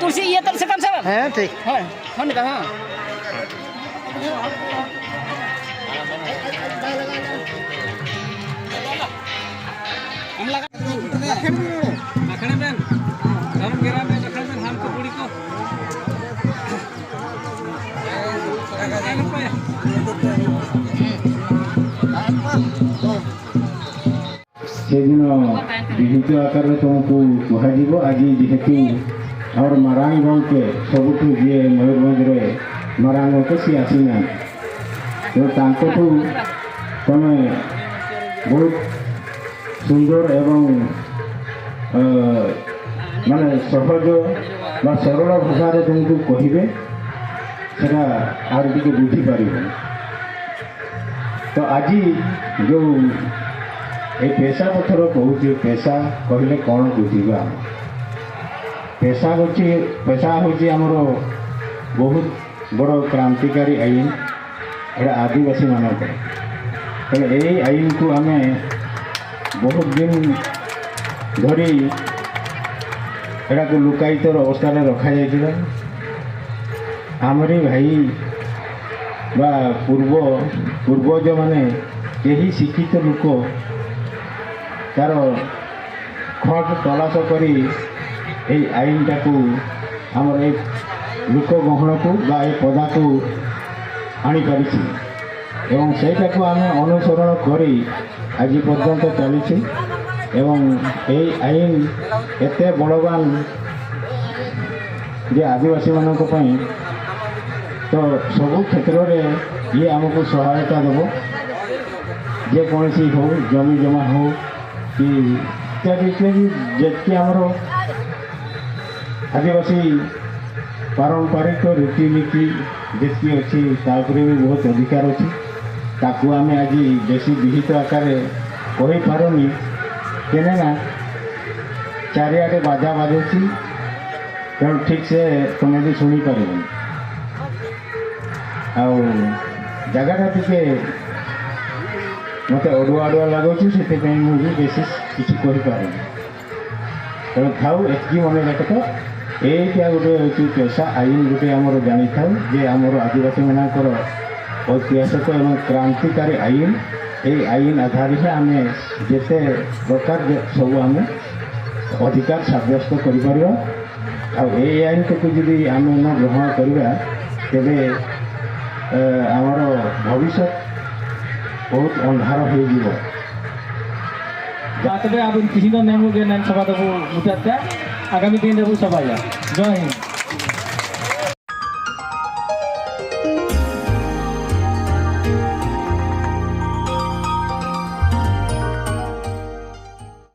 तुलसी ये तर सकम सब है ठीक हां होने का हां हम लगा रखने में धर्म गिरा में रखने में हम को पूरी को ସେଦିନ ବିହିତ ଆକାରରେ ତୁମକୁ କୁହାଯିବ। ଆଜି ଯେହେତୁ ଆମର ମରାଙ୍ଗ ଗଣକେ ସବୁଠୁ ଯିଏ ମୟୂରଭଞ୍ଜରେ ମରାଙ୍ଗ ଗଣକେ ସିଏ ଆସିନାହାନ୍ତି, ତେଣୁ ତାଙ୍କଠୁ ତୁମେ ବହୁତ ସୁନ୍ଦର ଏବଂ ମାନେ ସହଜ ବା ସରଳ ଭାଷାରେ ତୁମକୁ କହିବେ, ସେଟା ଆହୁରି ଟିକେ ବୁଝିପାରିବ। ତ ଆଜି ଯେଉଁ ଏ ପେଶା ପଥର କହୁଛି, ପେଶା କହିଲେ କ'ଣ ବୁଝିବା? ପେଶା ହେଉଛି ଆମର ବହୁତ ବଡ଼ କ୍ରାନ୍ତିକାରୀ ଆଇନ, ଏଇଟା ଆଦିବାସୀମାନଙ୍କର। ତେଣୁ ଏଇ ଆଇନକୁ ଆମେ ବହୁତ ଦିନ ଧରି ଏଟାକୁ ଲୁକାୟିତର ଅବସ୍ଥାରେ ରଖାଯାଇଥିଲା। ଆମରି ଭାଇ ବା ପୂର୍ବଜମାନେ କେହି ଶିକ୍ଷିତ ଲୋକ ତାର ଖଟ ତଲାସ କରି এই ଆଇନଟାକୁ ଆମର ଏ ଲୋକଗହଣକୁ ବା ଏ ପଦାକୁ ଆଣିପାରିଛି ଏବଂ ସେଇଟାକୁ ଆମେ ଅନୁସରଣ କରି ଆଜି ପର୍ଯ୍ୟନ୍ତ ଚାଲିଛି। ଏବଂ এই ଆଇନ ଏତେ ବଳବାନ ଯେ ଆଦିବାସୀମାନଙ୍କ ପାଇଁ ତ ସବୁ କ୍ଷେତ୍ରରେ ଇଏ ଆମକୁ ସହାୟତା ଦେବ। ଯେକୌଣସି ହେଉ, ଜମି ଜମା ହେଉ କି ଇତ୍ୟାଦି ଇତ୍ୟାଦି ଯେତିକି ଆମର ଆଦିବାସୀ ପାରମ୍ପରିକ ରୀତିନୀତି ଯେତିକି ଅଛି ତା ଉପରେ ବି ବହୁତ ଅଧିକାର ଅଛି। ତାକୁ ଆମେ ଆଜି ବେଶୀ ବିହିତ ଆକାରରେ କହିପାରୁନି, କେନେ ନା ଚାରିଆଡ଼େ ବାଜା ବାଜୁଛି, ତେଣୁ ଠିକ୍ସେ ତୁମେ ବି ଶୁଣିପାରିବନି। ଆଉ ଜାଗାଟା ଟିକେ ମୋତେ ଅଡ଼ୁଆ ଅଡ଼ୁଆ ଲାଗୁଛି, ସେଥିପାଇଁ ମୁଁ ବି ବେଶୀ କିଛି କହିପାରୁନି। ତେଣୁ ଥାଉ, ଏତିକି ମନେ ରଖ। ଏଇଟା ଗୋଟେ ହେଉଛି ପେଶା ଆଇନ, ଗୋଟେ ଆମର ଜାଣିଥାଉ ଯେ ଆମର ଆଦିବାସୀମାନଙ୍କର ଐତିହାସିକ ଏବଂ କ୍ରାନ୍ତିକାରୀ ଆଇନ। এই ଆଇନ ଆଧାରରେ ଆମେ ଯେତେ ପ୍ରକାର ସବୁ ଆମେ ଅଧିକାର ସାବ୍ୟସ୍ତ କରିପାରିବା। ଆଉ ଏଇ ଆଇନକୁ ଯଦି ଆମେ ନ ଗ୍ରହଣ କରିବା, ତେବେ ଆମର ଭବିଷ୍ୟତ ବହୁତ ଅନ୍ଧାର ହେଇଯିବ। তবে আপনি কৃষি নেমু গে নেন সভা দেবো মুটাতে আগামী দিন দেবো সবাই। জয় হিন্দ।